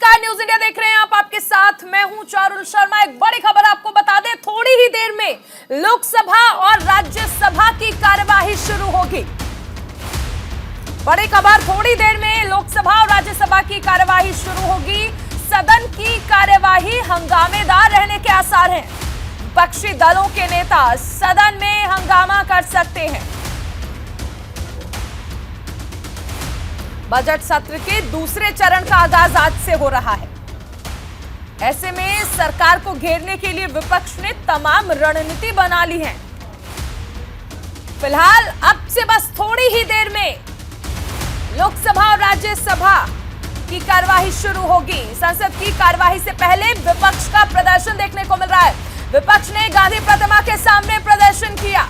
नमस्कार, news India देख रहे हैं आप। आपके साथ मैं हूं चारुल शर्मा। एक बड़ी खबर आपको बता दें, थोड़ी ही देर में लोकसभा और राज्यसभा की कार्यवाही शुरू होगी। बड़ी खबर, थोड़ी देर में लोकसभा और राज्यसभा की कार्यवाही शुरू होगी। सदन की कार्यवाही हंगामेदार रहने के आसार हैं। विपक्षी दलों के नेता सदन में हंगामा कर सकते हैं। बजट सत्र के दूसरे चरण का आगाज आज से हो रहा है। ऐसे में सरकार को घेरने के लिए विपक्ष ने तमाम रणनीति बना ली है। फिलहाल अब से बस थोड़ी ही देर में लोकसभा और राज्यसभा की कार्यवाही शुरू होगी। संसद की कार्यवाही से पहले विपक्ष का प्रदर्शन देखने को मिल रहा है। विपक्ष ने गांधी प्रतिमा के सामने प्रदर्शन किया।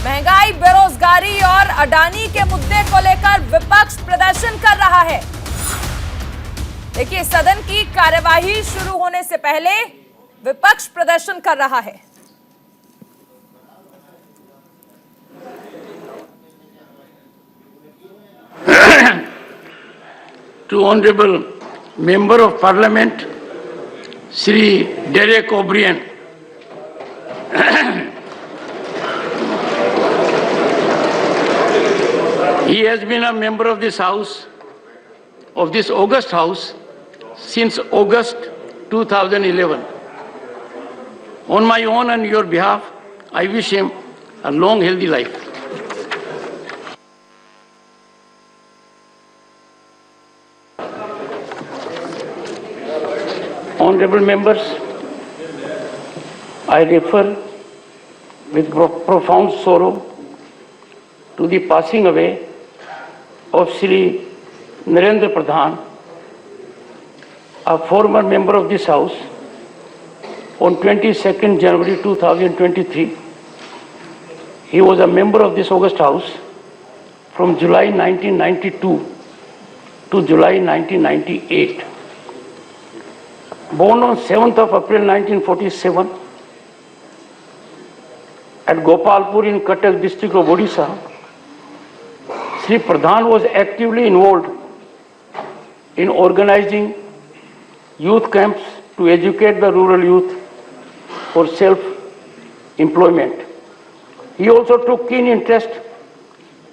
महंगाई, बेरोजगारी और अडानी के मुद्दे को लेकर विपक्ष प्रदर्शन कर रहा है। देखिए, सदन की कार्यवाही शुरू होने से पहले विपक्ष प्रदर्शन कर रहा है। To Honorable Member of Parliament, Shri Derek O'Brien. He has been a member of this House, of this August House, since August 2011. On my own and your behalf, I wish him a long, healthy life. Honorable members, I refer with profound sorrow to the passing away of Shri Narendra Pradhan, a former member of this House, on 22nd January 2023. He was a member of this August House from July 1992 to July 1998. Born on 7th of April 1947 at Gopalpur in Cuttack district of Odisha, Shri Pradhan was actively involved in organizing youth camps to educate the rural youth for self-employment. He also took keen interest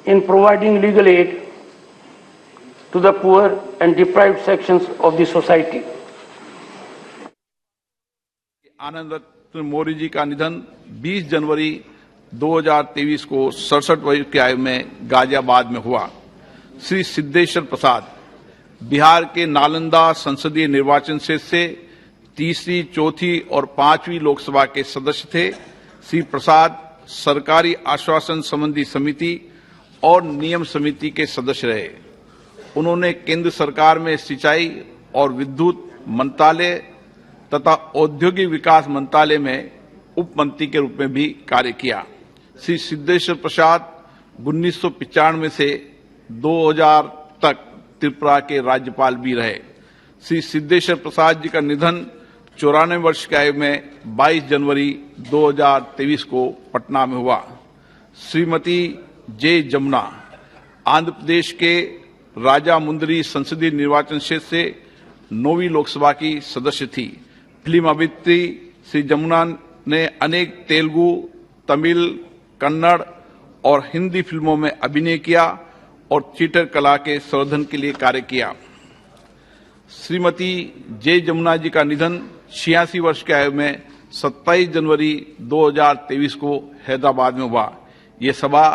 in providing legal aid to the poor and deprived sections of the society. आनंद रत्न मौर्य जी का निधन 20 जनवरी 2023 को 67 वर्ष की आयु में गाजियाबाद में हुआ। श्री सिद्धेश्वर प्रसाद बिहार के नालंदा संसदीय निर्वाचन क्षेत्र से तीसरी, चौथी और पांचवी लोकसभा के सदस्य थे। श्री प्रसाद सरकारी आश्वासन संबंधी समिति और नियम समिति के सदस्य रहे। उन्होंने केंद्र सरकार में सिंचाई और विद्युत मंत्रालय तथा औद्योगिक विकास मंत्रालय में उप मंत्री के रूप में भी कार्य किया। श्री सिद्धेश्वर प्रसाद 1995 से 2000 तक त्रिपुरा के राज्यपाल भी रहे। श्री सिद्धेश्वर प्रसाद जी का निधन 94 वर्ष की आयु में 22 जनवरी 2023 को पटना में हुआ। श्रीमती जे जमुना आंध्र प्रदेश के राजामुंदरी संसदीय निर्वाचन क्षेत्र से 9वीं लोकसभा की सदस्य थी। फिल्म अभिनेत्री श्री जमुना ने अनेक तेलुगु, तमिल, कन्नड़ और हिंदी फिल्मों में अभिनय किया और थिएटर कला के संवर्धन के लिए कार्य किया। श्रीमती जे जमुना जी का निधन 86 वर्ष की आयु में 27 जनवरी 2023 को हैदराबाद में हुआ। ये सभा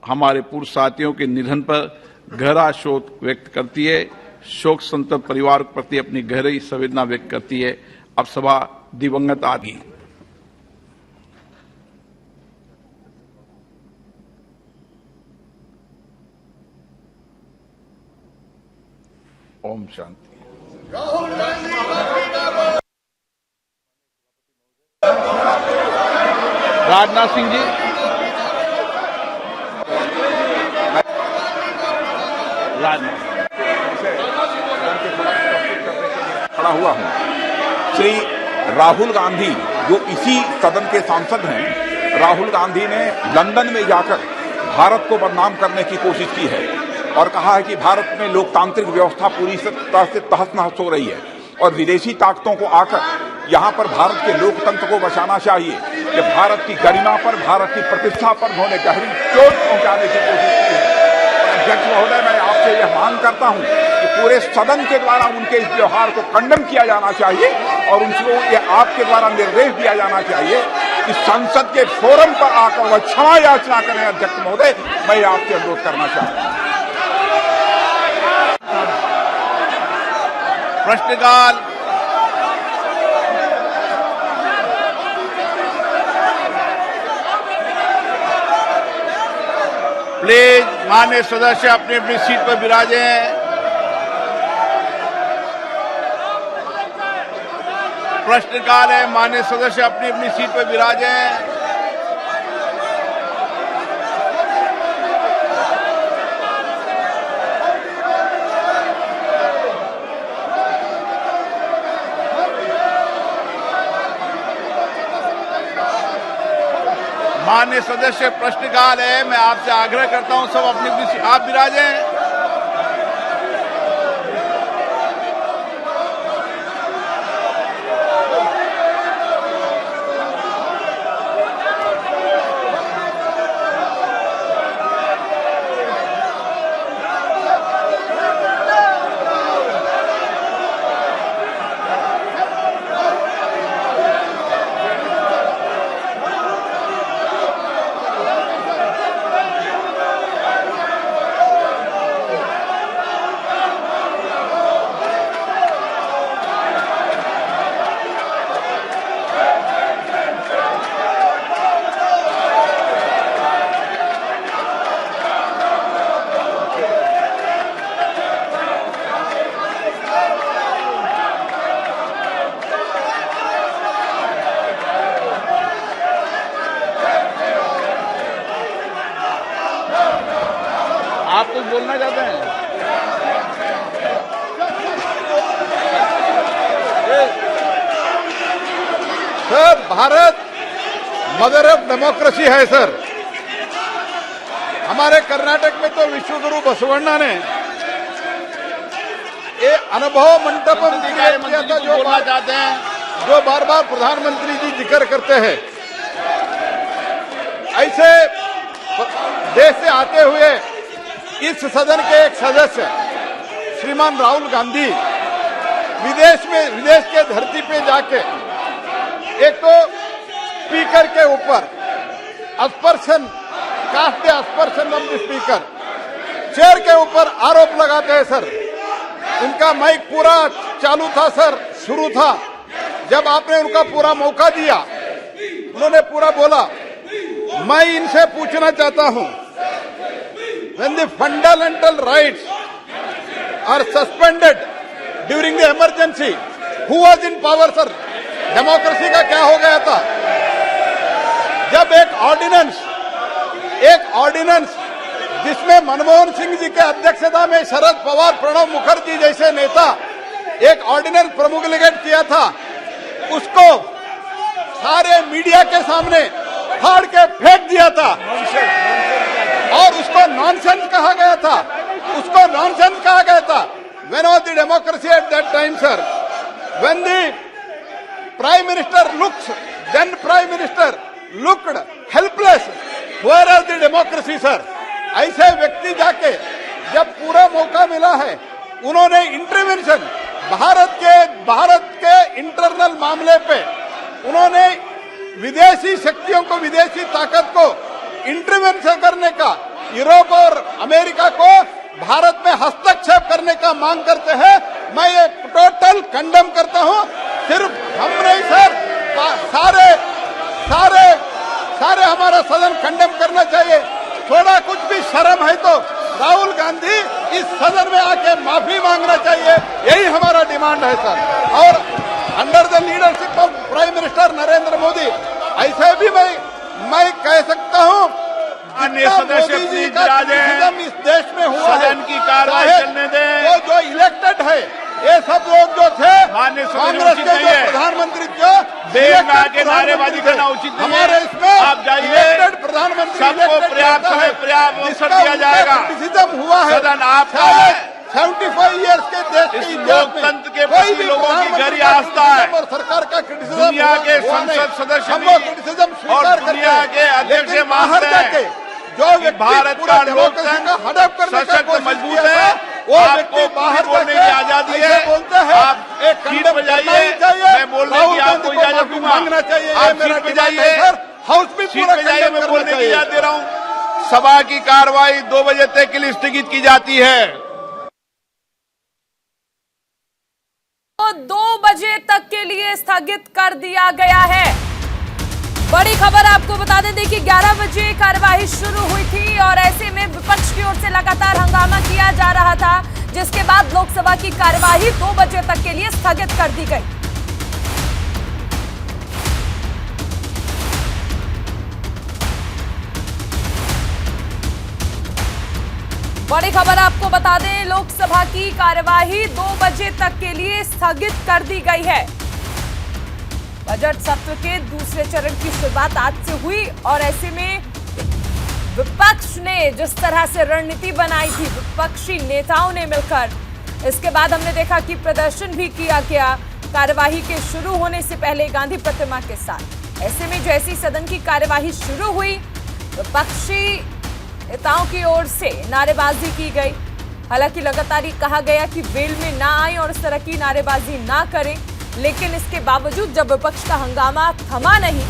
हमारे पूर्व साथियों के निधन पर गहरा शोक व्यक्त करती है। शोक संतप्त परिवार के प्रति अपनी गहरी संवेदना व्यक्त करती है। अब सभा दिवंगत आदि। ओम शांति। राजनाथ सिंह जी, खड़ा हुआ हूं। श्री राहुल गांधी जो इसी सदन के सांसद हैं, राहुल गांधी ने लंदन में जाकर भारत को बदनाम करने की कोशिश की है। और कहा है कि भारत में लोकतांत्रिक व्यवस्था पूरी तरह से तहस-नहस हो रही है और विदेशी ताकतों को आकर यहाँ पर भारत के लोकतंत्र को बचाना चाहिए। कि भारत की गरिमा पर, भारत की प्रतिष्ठा पर उन्होंने गहरी चोट पहुंचाने की कोशिश की है। अध्यक्ष महोदय, मैं आपसे यह मांग करता हूं कि पूरे सदन के द्वारा उनके इस व्यवहार को कंडम किया जाना चाहिए और उनको ये आपके द्वारा निर्देश दिया जाना चाहिए कि संसद के फोरम पर आकर वह क्षमा याचना करें। अध्यक्ष महोदय, मैं आपसे अनुरोध करना चाहता हूं। प्रश्नकाल। प्लीज माननीय सदस्य अपनी अपनी सीट पर विराजें। प्रश्नकाल है, माननीय सदस्य अपनी अपनी सीट पर विराजें। माननीय सदस्य, प्रश्नकाल है, मैं आपसे आग्रह करता हूं सब अपनी अपनी आप विराजें। आप कुछ बोलना चाहते हैं? Sir, Bharat mother of democracy है सर। हमारे कर्नाटक में तो विश्वगुरु बसवण्णा ने ये अनुभव मंडपम किया था, जो बोलना चाहते हैं? जो बार बार प्रधानमंत्री जी जिक्र करते हैं। ऐसे देश से आते हुए इस सदन के एक सदस्य श्रीमान राहुल गांधी विदेश के धरती पे जाके एक तो स्पीकर के ऊपर aspersion, cast aspersion of the speaker, chair के ऊपर आरोप लगाते हैं सर। उनका माइक पूरा चालू था सर, शुरू था। जब आपने उनका पूरा मौका दिया, उन्होंने पूरा बोला। मैं इनसे पूछना चाहता हूं, when the fundamental rights are suspended during the emergency, who was in power sir? Democracy का क्या हो गया था? जब एक ऑर्डिनेंस जिसमें मनमोहन सिंह जी के अध्यक्षता में शरद पवार, प्रणब मुखर्जी जैसे नेता एक ऑर्डिनेंस प्रमुखलिगेट किया था, उसको सारे मीडिया के सामने फाड़ के फेंक दिया था और उसको नॉनसेंस कहा गया था। When was the democracy at that time, sir? When the Prime Minister then Prime Minister looked helpless, where is the democracy, sir? ऐसे व्यक्ति जाके जब पूरा मौका मिला है, उन्होंने इंटरवेंशन भारत के इंटरनल मामले पे उन्होंने विदेशी शक्तियों को, विदेशी ताकत को इंटरवेंशन करने का, यूरोप और अमेरिका को भारत में हस्तक्षेप करने का मांग करते हैं। मैं ये टोटल कंडेम करता हूं। सिर्फ हम नहीं सर, सारे हमारा सदन कंडेम करना चाहिए। थोड़ा कुछ भी शर्म है तो राहुल गांधी इस सदन में आके माफी मांगना चाहिए। यही हमारा डिमांड है सर। और under the leadership of prime minister Narendra Modi, ऐसे भी मैं कह सकता हूं, सदस्य मोदी जी का इस देश में हुआ है, सदन की कार्रवाई चलने दें। वो जो इलेक्टेड है ये सब लोग जो थे माननीय सदस्य, कांग्रेस उचित के नहीं जो है। प्रधानमंत्री जो देश में आके नारेबाजी करना उचित नहीं है। हमारे इसमें आप जाइए, elected प्रधानमंत्री सबको elected पर्याप्त रहता समय है, पर्याप्त अवसर जिसका दिया जाएगा। criticism हुआ है। सदन आपका है। 75 ईयर्स के देश के इस इतिहास में लोकतंत्र के कोई प्रति भी लोगों की प्रधानमंत्री गहरी का आस्था है। criticism और सरकार का क्रिटिसिज्म दुनिया के संसद सदस्य हम वो भी क्रिटिसिज्म और स्वीकार करते दुनिया हैं। के अध्यक्ष लेकिन मानते बाहर हैं जाके जो कि व्यक्ति भारत पूरा का डेमोक्रेसी का लोकतंत्र हड़प करने का सशक्त कोशिश मजबूत किया है। था, वो आपको व्यक्ति बाहर बोलने जाके की आजादी ऐसे है। बोलते हैं। आप एक सीट कंडम पे जाइए, करना नहीं चाहिए, मैं बोलने राहुल की गांधी आपको को इजाजत माफी दूंगा। मांगना चाहिए, आप ये मेरा सीट पे डिमांड जाइए। है सर। हाउस भी सीट पूरा पे जाइए, कंडम मैं करना बोलने की चाहिए। इजाजत दे रहा हूँ। सभा की कार्रवाई 2 बजे तक के लिए स्थगित की जाती है। तो 2 बजे तक के लिए स्थगित कर दिया गया है। बड़ी खबर आपको बता दें, देखिए 11 बजे कार्यवाही शुरू हुई थी और ऐसे में विपक्ष की ओर से लगातार हंगामा किया जा रहा था, जिसके बाद लोकसभा की कार्यवाही 2 बजे तक के लिए स्थगित कर दी गई। बड़ी खबर आपको बता दें, लोकसभा की कार्यवाही 2 बजे तक के लिए स्थगित कर दी गई है। बजट सत्र के दूसरे चरण की शुरुआत आज से हुई और ऐसे में विपक्ष ने जिस तरह से रणनीति बनाई थी, विपक्षी नेताओं ने मिलकर, इसके बाद हमने देखा कि प्रदर्शन भी किया गया कार्यवाही के शुरू होने से पहले गांधी प्रतिमा के साथ। ऐसे में जैसी सदन की कार्यवाही शुरू हुई, विपक्षी नेताओं की ओर से नारेबाजी की गई। हालांकि लगातार ये कहा गया कि वेल में ना आए और इस तरह की नारेबाजी ना करें, लेकिन इसके बावजूद जब विपक्ष का हंगामा थमा नहीं,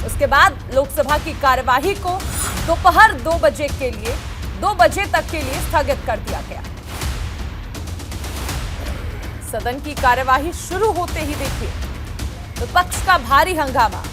उसके बाद लोकसभा की कार्यवाही को दोपहर 2 बजे के लिए 2 बजे तक के लिए स्थगित कर दिया गया। सदन की कार्यवाही शुरू होते ही देखिए विपक्ष का भारी हंगामा।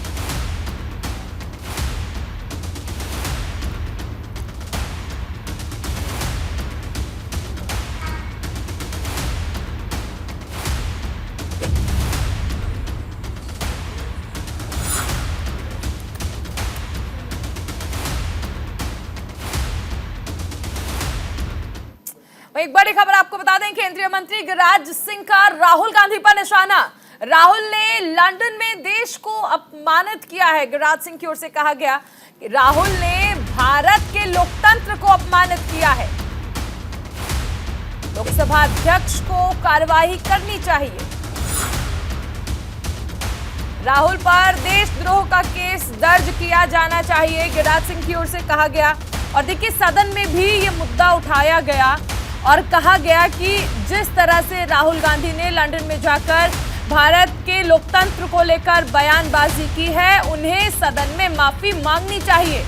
एक बड़ी खबर आपको बता दें, केंद्रीय मंत्री गिरिराज सिंह का राहुल गांधी पर निशाना। राहुल ने लंदन में देश को अपमानित किया है। गिरिराज सिंह की ओर से कहा गया कि राहुल ने भारत के लोकतंत्र को अपमानित किया है। लोकसभा अध्यक्ष को कार्रवाई करनी चाहिए। राहुल पर देशद्रोह का केस दर्ज किया जाना चाहिए, गिरिराज सिंह की ओर से कहा गया। और देखिए सदन में भी ये मुद्दा उठाया गया और कहा गया कि जिस तरह से राहुल गांधी ने लंदन में जाकर भारत के लोकतंत्र को लेकर बयानबाजी की है, उन्हें सदन में माफी मांगनी चाहिए।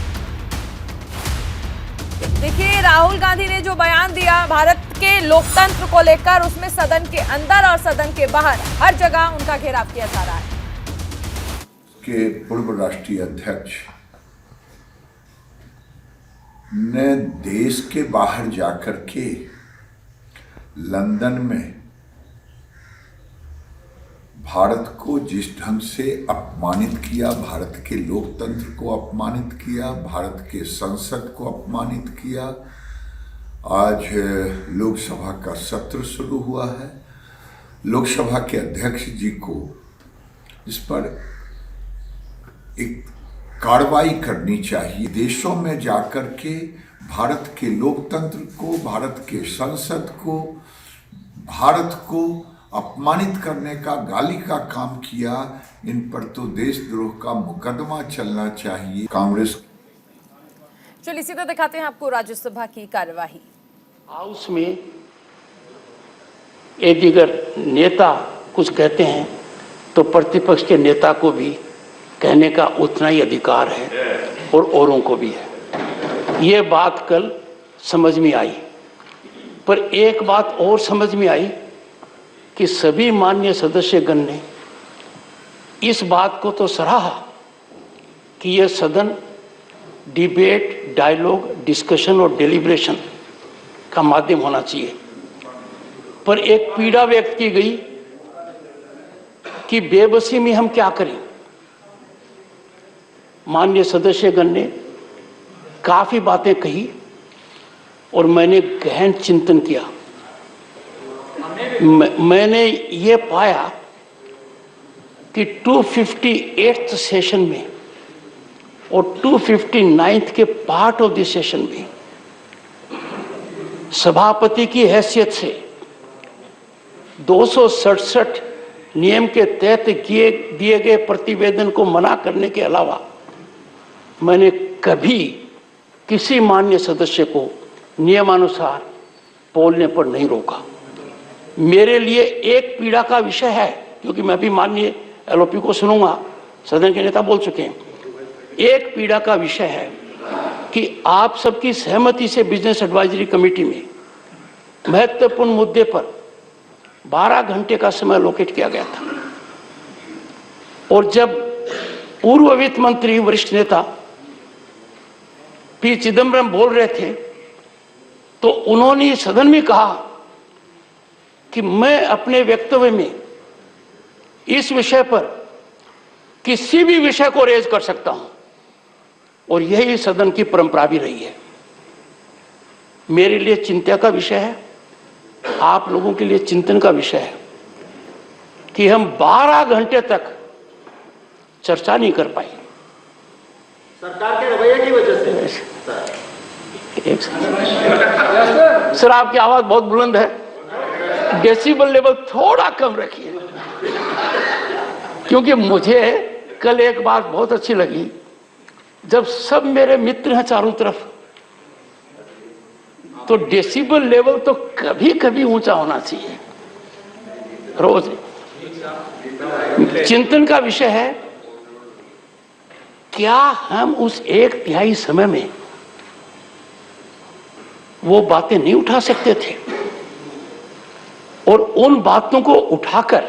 देखिए राहुल गांधी ने जो बयान दिया भारत के लोकतंत्र को लेकर, उसमें सदन के अंदर और सदन के बाहर हर जगह उनका घेराव किया जा रहा है। के पूर्व राष्ट्रीय अध्यक्ष ने देश के बाहर जाकर के लंदन में भारत को जिस ढंग से अपमानित किया, भारत के लोकतंत्र को अपमानित किया, भारत के संसद को अपमानित किया। आज लोकसभा का सत्र शुरू हुआ है। लोकसभा के अध्यक्ष जी को इस पर एक कार्रवाई करनी चाहिए। देशों में जाकर के भारत के लोकतंत्र को, भारत के संसद को, भारत को अपमानित करने का, गाली का काम किया। इन पर तो देशद्रोह का मुकदमा चलना चाहिए। कांग्रेस चलिए सीधा दिखाते हैं आपको राज्यसभा की कार्यवाही। हाउस में यदि अगर नेता कुछ कहते हैं तो प्रतिपक्ष के नेता को भी कहने का उतना ही अधिकार है और औरों को भी है। ये बात कल समझ में आई, पर एक बात और समझ में आई कि सभी माननीय सदस्यगण ने इस बात को तो सराहा कि यह सदन डिबेट, डायलॉग, डिस्कशन और डेलिब्रेशन का माध्यम होना चाहिए, पर एक पीड़ा व्यक्त की गई कि बेबसी में हम क्या करें। माननीय सदस्यगण ने काफी बातें कही और मैंने गहन चिंतन किया। मैंने ये पाया कि 258th सेशन में और 259th के पार्ट ऑफ द सेशन में सभापति की हैसियत से 267 नियम के तहत दिए गए प्रतिवेदन को मना करने के अलावा मैंने कभी किसी मान्य सदस्य को नियमानुसार बोलने पर नहीं रोका। मेरे लिए एक पीड़ा का विषय है, क्योंकि मैं भी माननीय एलओपी को सुनूंगा, सदन के नेता बोल चुके हैं। एक पीड़ा का विषय है कि आप सबकी सहमति से बिजनेस एडवाइजरी कमेटी में महत्वपूर्ण मुद्दे पर 12 घंटे का समय एलोकेट किया गया था, और जब पूर्व वित्त मंत्री वरिष्ठ नेता पी चिदम्बरम बोल रहे थे तो उन्होंने सदन में कहा कि मैं अपने वक्तव्य में इस विषय पर किसी भी विषय को रेज कर सकता हूं, और यही सदन की परंपरा भी रही है। मेरे लिए चिंता का विषय है, आप लोगों के लिए चिंतन का विषय है कि हम 12 घंटे तक चर्चा नहीं कर पाए सरकार के रवैये की वजह से। सर, आपकी आवाज बहुत बुलंद है, डेसिबल लेवल थोड़ा कम रखिए, क्योंकि मुझे कल एक बात बहुत अच्छी लगी, जब सब मेरे मित्र हैं चारों तरफ, तो डेसिबल लेवल तो कभी कभी ऊंचा होना चाहिए रोज। चिंतन का विषय है, क्या हम उस 1/3 समय में वो बातें नहीं उठा सकते थे और उन बातों को उठाकर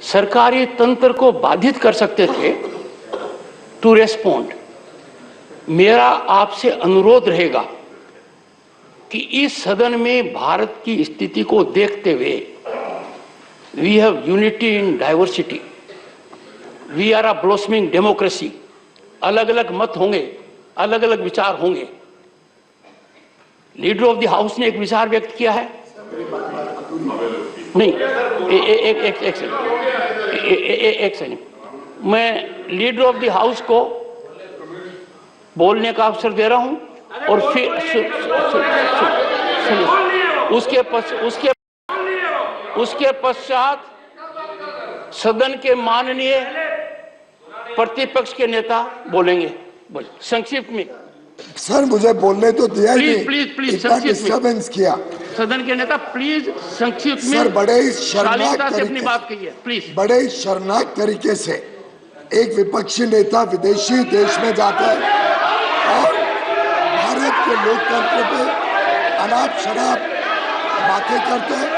सरकारी तंत्र को बाधित कर सकते थे टू रेस्पॉन्ड। मेरा आपसे अनुरोध रहेगा कि इस सदन में भारत की स्थिति को देखते हुए we have unity in diversity, we are a blossoming democracy. अलग अलग मत होंगे, अलग अलग विचार होंगे। लीडर ऑफ द हाउस ने एक विचार व्यक्त किया है, नहीं एक सेकंड, मैं लीडर ऑफ द हाउस को बोलने का अवसर दे रहा हूं, और फिर उसके पश्चात सदन के माननीय प्रतिपक्ष के नेता बोलेंगे। संक्षिप्त में सर, मुझे बोलने तो दिया ही नहीं। प्लीज इतना डिस्टर्बेंस किया सदन के नेता, प्लीज संक्षिप्त में। सर, बड़े ही शर्मनाक अपनी बात कहिए प्लीज। बड़े ही शर्मनाक तरीके से एक विपक्षी नेता विदेशी देश में जाता है और भारत के लोकतंत्र पे अनाप शराब बातें करते हैं।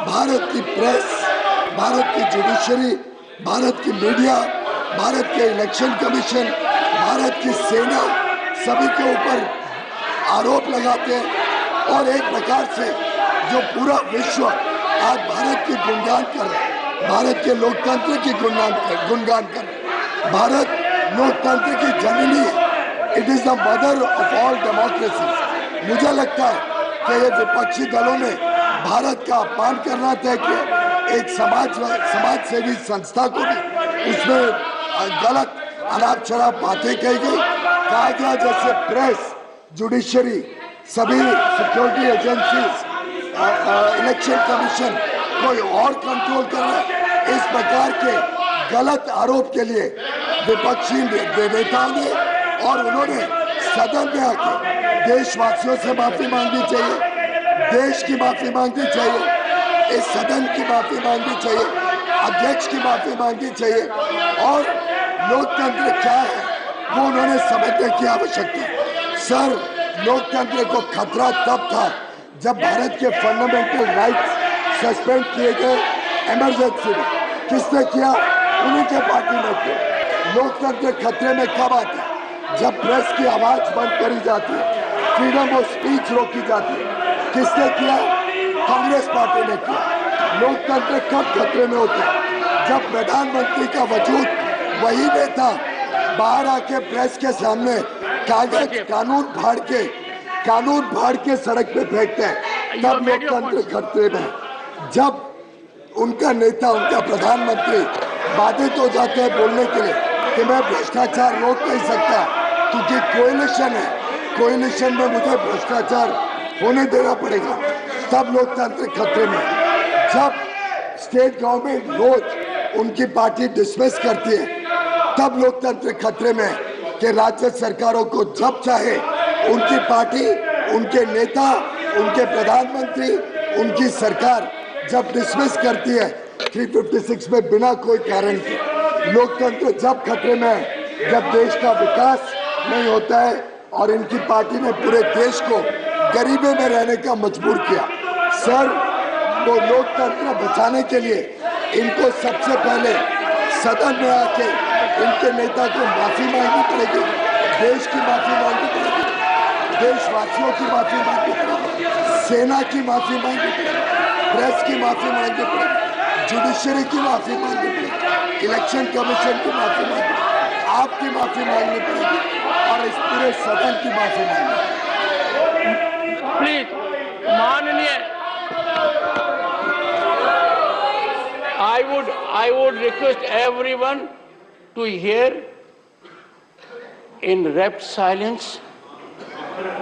भारत की प्रेस, भारत की जुडिशरी, भारत की मीडिया, भारत के इलेक्शन कमीशन, भारत की सेना, सभी के ऊपर आरोप लगाते हैं और एक प्रकार से जो पूरा विश्व आज भारत की गुणगान कर रहा है, भारत के लोकतंत्र की गुणगान कर रहा है। भारत लोकतंत्र की जननी है, it is the mother of all democracies. मुझे लगता है कि ये विपक्षी दलों ने भारत का अपमान करना तय किया। एक समाज सेवी संस्था को भी उसमें गलत अनाप शराब बातें कही गई। कहा गया जैसे प्रेस, जुडिशरी, सभी सिक्योरिटी एजेंसीज, इलेक्शन कमीशन कोई और कंट्रोल कर रहा है। इस प्रकार के गलत आरोप के लिए विपक्षी नेताओं ने और उन्होंने सदन में आके देशवासियों से माफी मांगनी चाहिए, देश की माफी मांगनी चाहिए, इस सदन की माफी मांगनी चाहिए, अध्यक्ष की माफी मांगनी चाहिए, और लोकतंत्र क्या है वो उन्होंने समझने की आवश्यकता है। सर, लोकतंत्र को खतरा तब था जब भारत के फंडामेंटल राइट्स सस्पेंड किए गए इमरजेंसी में। किसने किया? उन्हीं के पार्टी ने किया। लोकतंत्र खतरे में कब आता है? जब प्रेस की आवाज बंद करी जाती है, फ्रीडम ऑफ स्पीच रोकी जाती है। किसने किया? कांग्रेस पार्टी ने किया। लोकतंत्र कब खतरे में होता है? जब प्रधानमंत्री का वजूद वही नेता बाहर आके प्रेस के सामने कानून फाड़ के सड़क पे फेंकते हैं, तब लोकतंत्र खतरे में। जब उनका नेता, उनका प्रधानमंत्री बाधित हो जाते हैं बोलने के लिए कि मैं भ्रष्टाचार रोक नहीं सकता क्योंकि कोएलिशन है, कोएलिशन में मुझे भ्रष्टाचार होने देना पड़ेगा, तब लोकतंत्र खतरे में है। जब स्टेट गवर्नमेंट रोज उनकी पार्टी डिसमिस करती है, तब लोकतंत्र खतरे में है कि राज्य सरकारों को जब चाहे उनकी पार्टी, उनके नेता, उनके प्रधानमंत्री, उनकी सरकार जब डिसमिस करती है 356 में बिना कोई कारण के। लोकतंत्र जब खतरे में है जब देश का विकास नहीं होता है, और इनकी पार्टी ने पूरे देश को गरीबी में रहने का मजबूर किया। सर, तो लोकतंत्र बचाने के लिए इनको सबसे पहले सदन में आके इनके नेता को माफी मांगनी पड़ेगी, देश की माफी मांगनी पड़ेगी, देशवासियों की माफी मांगनी पड़ेगी, सेना की माफी मांगनी पड़ेगी, प्रेस की माफी मांगनी पड़ेगी, जुडिशरी की माफी मांगनी पड़ेगी, इलेक्शन कमीशन की माफी मांगनी पड़ेगी, आपकी माफी मांगनी पड़ेगी और इस पूरे सदन की माफी मांगनी पड़ेगी। प्लीज माननीय, I would request everyone to hear in rapt silence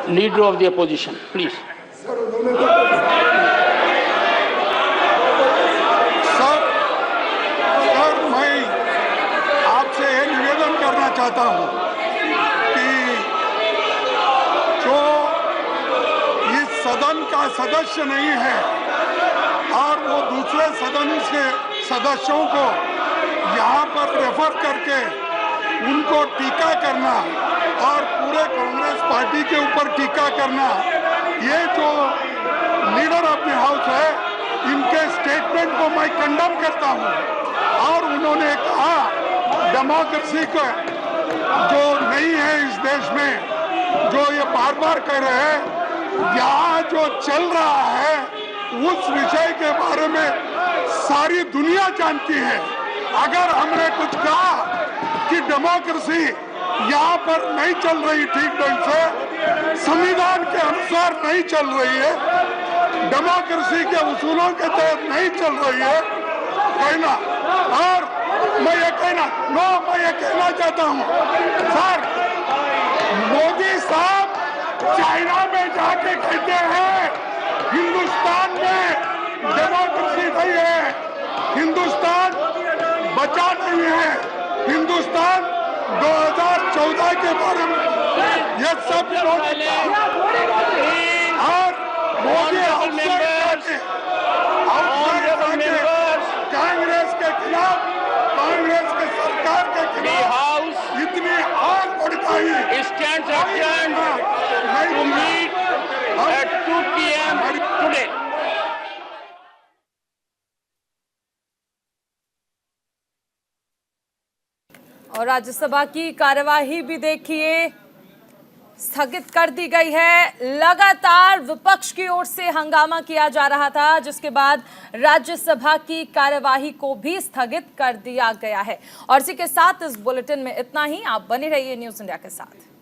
leader of the opposition, please. Sir, उन्होंने सर, मैं आपसे यह निवेदन करना चाहता हूं कि जो इस सदन का सदस्य नहीं है और वो दूसरे सदन के सदस्यों को यहाँ पर रेफर करके उनको टीका करना और पूरे कांग्रेस पार्टी के ऊपर टीका करना, ये जो लीडर ऑफ द हाउस है, इनके स्टेटमेंट को मैं कंडेम करता हूँ। और उन्होंने कहा डेमोक्रेसी का जो नहीं है इस देश में, जो ये बार बार कह रहे हैं, यहाँ जो चल रहा है उस विषय के बारे में सारी दुनिया जानती है। अगर हमने कुछ कहा कि डेमोक्रेसी यहाँ पर नहीं चल रही ठीक ढंग से, संविधान के अनुसार नहीं चल रही है, डेमोक्रेसी के उसूलों के तहत नहीं चल रही है कहना, और मैं ये कहना चाहता हूँ सर, मोदी साहब चाइना में जाके कहते हैं हिंदुस्तान में डेमोक्रेसी नहीं है, हिंदुस्तान बचा नहीं है, हिंदुस्तान 2014 के बारे में ये सब लोग, और मोदी कांग्रेस के खिलाफ, कांग्रेस के सरकार के खिलाफ इतनी आग भड़काई। Stands adjourned to meet at 2 p.m. today. और राज्यसभा की कार्यवाही भी देखिए स्थगित कर दी गई है। लगातार विपक्ष की ओर से हंगामा किया जा रहा था, जिसके बाद राज्यसभा की कार्यवाही को भी स्थगित कर दिया गया है। और इसी के साथ इस बुलेटिन में इतना ही। आप बने रहिए न्यूज़ इंडिया के साथ।